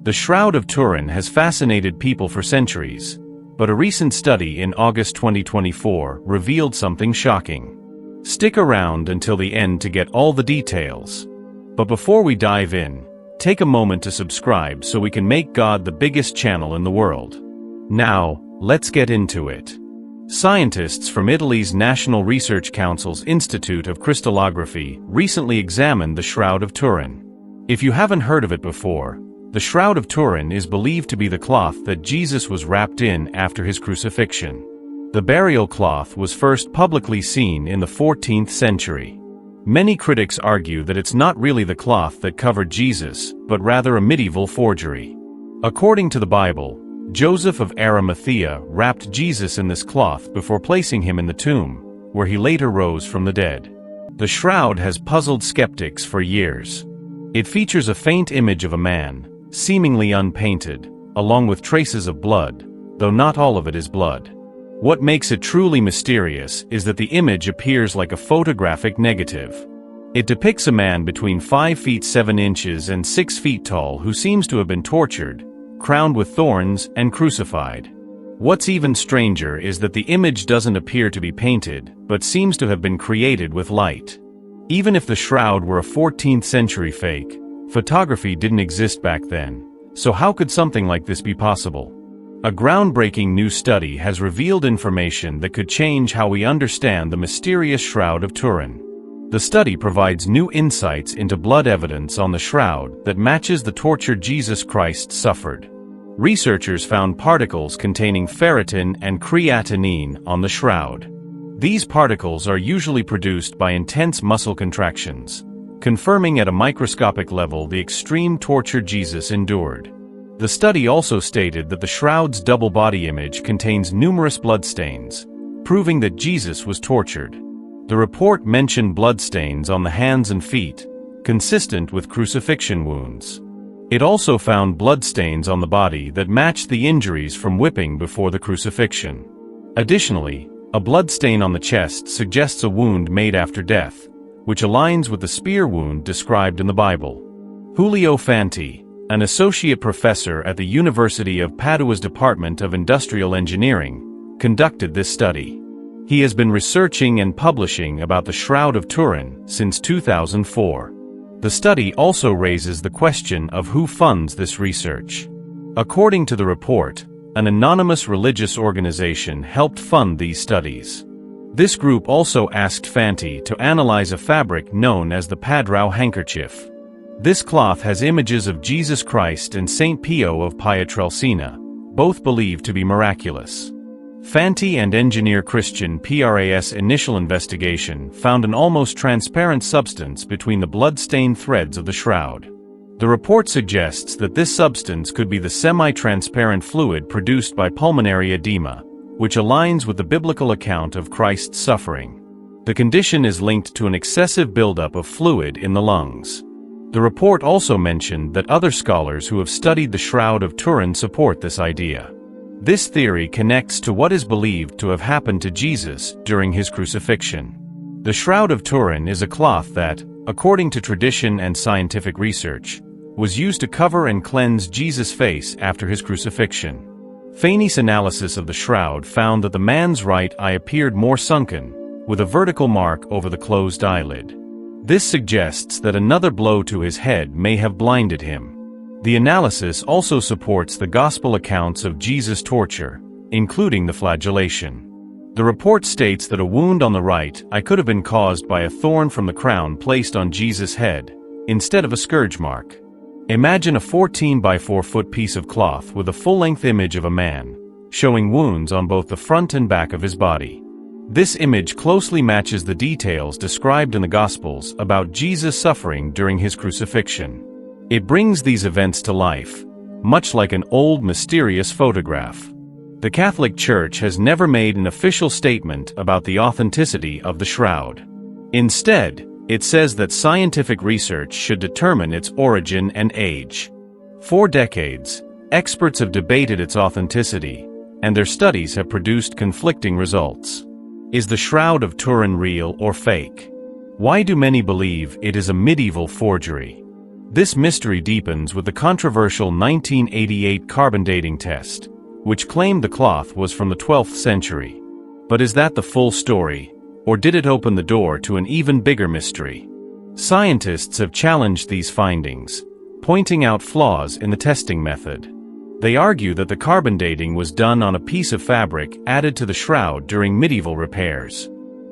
The Shroud of Turin has fascinated people for centuries, but a recent study in August 2024 revealed something shocking. Stick around until the end to get all the details. But before we dive in, take a moment to subscribe so we can make God the biggest channel in the world. Now, let's get into it. Scientists from Italy's National Research Council's Institute of Crystallography recently examined the Shroud of Turin. If you haven't heard of it before, the Shroud of Turin is believed to be the cloth that Jesus was wrapped in after his crucifixion. The burial cloth was first publicly seen in the 14th century. Many critics argue that it's not really the cloth that covered Jesus, but rather a medieval forgery. According to the Bible, Joseph of Arimathea wrapped Jesus in this cloth before placing him in the tomb, where he later rose from the dead. The shroud has puzzled skeptics for years. It features a faint image of a man, seemingly unpainted, along with traces of blood, though not all of it is blood. What makes it truly mysterious is that the image appears like a photographic negative. It depicts a man between 5 feet 7 inches and 6 feet tall who seems to have been tortured, crowned with thorns, and crucified. What's even stranger is that the image doesn't appear to be painted, but seems to have been created with light. Even if the shroud were a 14th century fake, photography didn't exist back then, so how could something like this be possible? A groundbreaking new study has revealed information that could change how we understand the mysterious Shroud of Turin. The study provides new insights into blood evidence on the shroud that matches the torture Jesus Christ suffered. Researchers found particles containing ferritin and creatinine on the shroud. These particles are usually produced by intense muscle contractions, confirming at a microscopic level the extreme torture Jesus endured. The study also stated that the shroud's double body image contains numerous bloodstains, proving that Jesus was tortured. The report mentioned bloodstains on the hands and feet, consistent with crucifixion wounds. It also found bloodstains on the body that matched the injuries from whipping before the crucifixion. Additionally, a bloodstain on the chest suggests a wound made after death, which aligns with the spear wound described in the Bible. Julio Fanti, an associate professor at the University of Padua's Department of Industrial Engineering, conducted this study. He has been researching and publishing about the Shroud of Turin since 2004. The study also raises the question of who funds this research. According to the report, an anonymous religious organization helped fund these studies. This group also asked Fanti to analyze a fabric known as the Padrao handkerchief. This cloth has images of Jesus Christ and Saint Pio of Pietrelcina, both believed to be miraculous. Fanti and engineer Christian Pras' initial investigation found an almost transparent substance between the blood-stained threads of the shroud. The report suggests that this substance could be the semi-transparent fluid produced by pulmonary edema, which aligns with the biblical account of Christ's suffering. The condition is linked to an excessive buildup of fluid in the lungs. The report also mentioned that other scholars who have studied the Shroud of Turin support this idea. This theory connects to what is believed to have happened to Jesus during his crucifixion. The Shroud of Turin is a cloth that, according to tradition and scientific research, was used to cover and cleanse Jesus' face after his crucifixion. Fanti's analysis of the shroud found that the man's right eye appeared more sunken, with a vertical mark over the closed eyelid. This suggests that another blow to his head may have blinded him. The analysis also supports the gospel accounts of Jesus' torture, including the flagellation. The report states that a wound on the right eye could have been caused by a thorn from the crown placed on Jesus' head, instead of a scourge mark. Imagine a 14 by 4 foot piece of cloth with a full-length image of a man, showing wounds on both the front and back of his body. This image closely matches the details described in the Gospels about Jesus' suffering during his crucifixion. It brings these events to life, much like an old mysterious photograph. The Catholic Church has never made an official statement about the authenticity of the shroud. Instead, it says that scientific research should determine its origin and age. For decades, experts have debated its authenticity, and their studies have produced conflicting results. Is the Shroud of Turin real or fake? Why do many believe it is a medieval forgery? This mystery deepens with the controversial 1988 carbon dating test, which claimed the cloth was from the 12th century. But is that the full story, or did it open the door to an even bigger mystery? Scientists have challenged these findings, pointing out flaws in the testing method. They argue that the carbon dating was done on a piece of fabric added to the shroud during medieval repairs.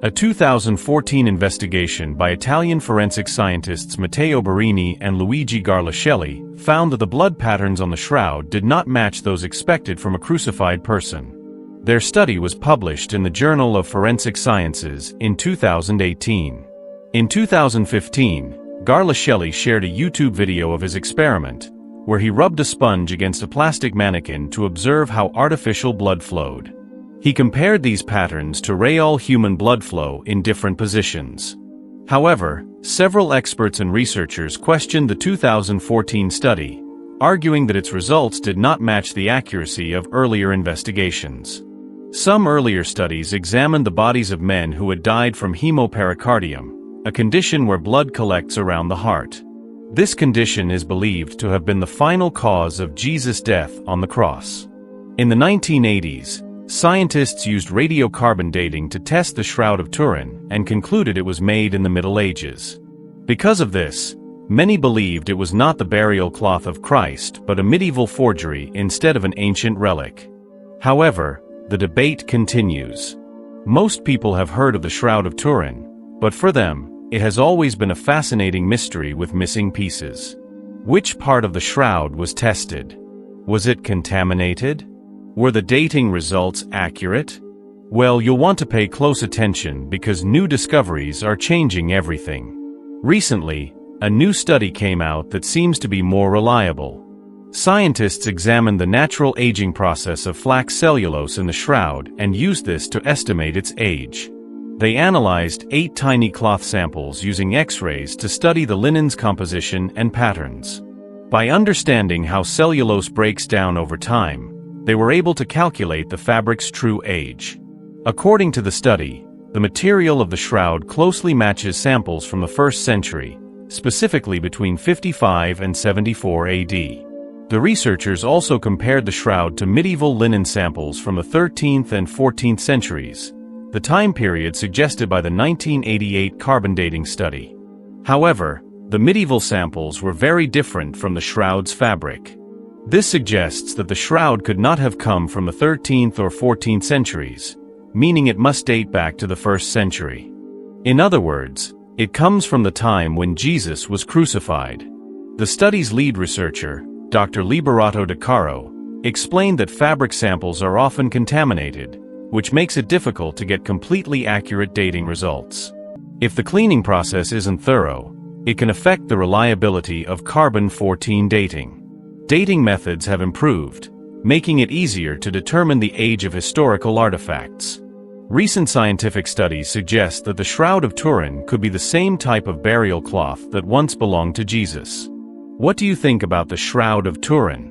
A 2014 investigation by Italian forensic scientists Matteo Barini and Luigi Garlascelli found that the blood patterns on the shroud did not match those expected from a crucified person. Their study was published in the Journal of Forensic Sciences in 2018. In 2015, Garlascelli shared a YouTube video of his experiment, where he rubbed a sponge against a plastic mannequin to observe how artificial blood flowed. He compared these patterns to real human blood flow in different positions. However, several experts and researchers questioned the 2014 study, arguing that its results did not match the accuracy of earlier investigations. Some earlier studies examined the bodies of men who had died from hemopericardium, a condition where blood collects around the heart. This condition is believed to have been the final cause of Jesus' death on the cross. In the 1980s, scientists used radiocarbon dating to test the Shroud of Turin and concluded it was made in the Middle Ages. Because of this, many believed it was not the burial cloth of Christ but a medieval forgery instead of an ancient relic. However, the debate continues. Most people have heard of the Shroud of Turin, but for them, it has always been a fascinating mystery with missing pieces. Which part of the shroud was tested? Was it contaminated? Were the dating results accurate? Well, you'll want to pay close attention because new discoveries are changing everything. Recently, a new study came out that seems to be more reliable. Scientists examined the natural aging process of flax cellulose in the shroud and used this to estimate its age. They analyzed 8 tiny cloth samples using X-rays to study the linen's composition and patterns. By understanding how cellulose breaks down over time, they were able to calculate the fabric's true age. According to the study, the material of the shroud closely matches samples from the 1st century, specifically between 55 and 74 AD. The researchers also compared the shroud to medieval linen samples from the 13th and 14th centuries, the time period suggested by the 1988 carbon dating study. However, the medieval samples were very different from the shroud's fabric. This suggests that the shroud could not have come from the 13th or 14th centuries, meaning it must date back to the 1st century. In other words, it comes from the time when Jesus was crucified. The study's lead researcher, Dr. Liberato De Caro, explained that fabric samples are often contaminated, which makes it difficult to get completely accurate dating results. If the cleaning process isn't thorough, it can affect the reliability of carbon-14 dating. Dating methods have improved, making it easier to determine the age of historical artifacts. Recent scientific studies suggest that the Shroud of Turin could be the same type of burial cloth that once belonged to Jesus. What do you think about the Shroud of Turin?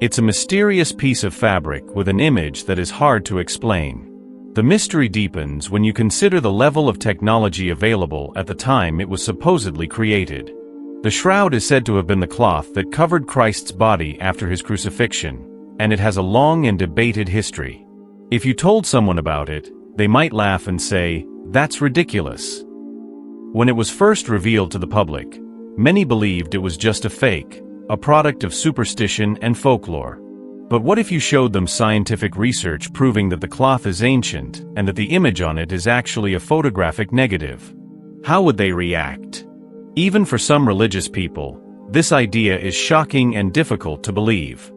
It's a mysterious piece of fabric with an image that is hard to explain. The mystery deepens when you consider the level of technology available at the time it was supposedly created. The shroud is said to have been the cloth that covered Christ's body after his crucifixion, and it has a long and debated history. If you told someone about it, they might laugh and say, "That's ridiculous." When it was first revealed to the public, many believed it was just a fake, a product of superstition and folklore. But what if you showed them scientific research proving that the cloth is ancient and that the image on it is actually a photographic negative? How would they react? Even for some religious people, this idea is shocking and difficult to believe.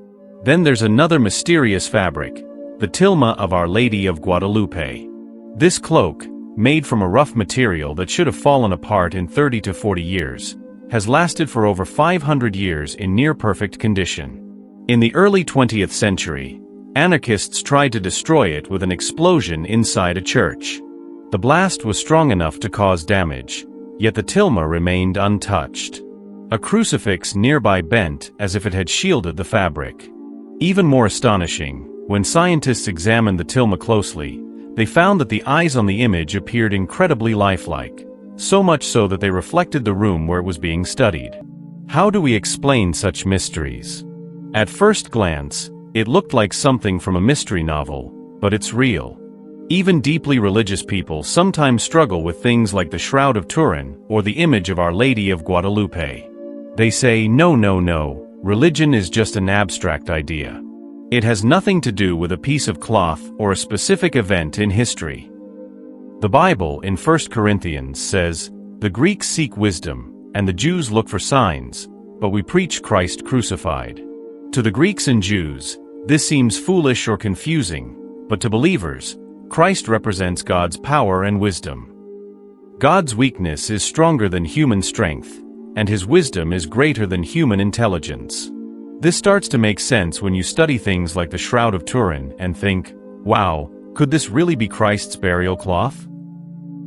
Then there's another mysterious fabric, the tilma of Our Lady of Guadalupe. This cloak, made from a rough material that should have fallen apart in 30 to 40 years, has lasted for over 500 years in near-perfect condition. In the early 20th century, anarchists tried to destroy it with an explosion inside a church. The blast was strong enough to cause damage, yet the tilma remained untouched. A crucifix nearby bent as if it had shielded the fabric. Even more astonishing, when scientists examined the tilma closely, they found that the eyes on the image appeared incredibly lifelike, so much so that they reflected the room where it was being studied. How do we explain such mysteries? At first glance, it looked like something from a mystery novel, but it's real. Even deeply religious people sometimes struggle with things like the Shroud of Turin or the image of Our Lady of Guadalupe. They say, no, no, no, religion is just an abstract idea. It has nothing to do with a piece of cloth or a specific event in history. The Bible in 1 Corinthians says, "The Greeks seek wisdom, and the Jews look for signs, but we preach Christ crucified." To the Greeks and Jews, this seems foolish or confusing, but to believers, Christ represents God's power and wisdom. God's weakness is stronger than human strength, and His wisdom is greater than human intelligence. This starts to make sense when you study things like the Shroud of Turin and think, wow, could this really be Christ's burial cloth?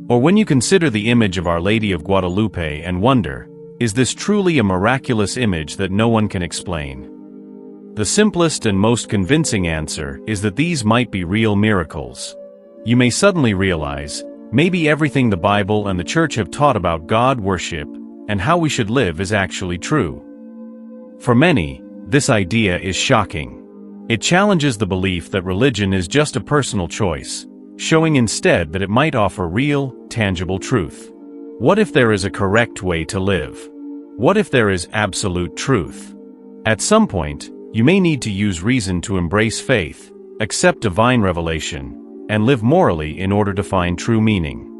Or when you consider the image of Our Lady of Guadalupe and wonder, is this truly a miraculous image that no one can explain? The simplest and most convincing answer is that these might be real miracles. You may suddenly realize, maybe everything the Bible and the Church have taught about God worship and how we should live is actually true. For many, this idea is shocking. It challenges the belief that religion is just a personal choice, showing instead that it might offer real, tangible truth. What if there is a correct way to live? What if there is absolute truth? At some point, you may need to use reason to embrace faith, accept divine revelation, and live morally in order to find true meaning.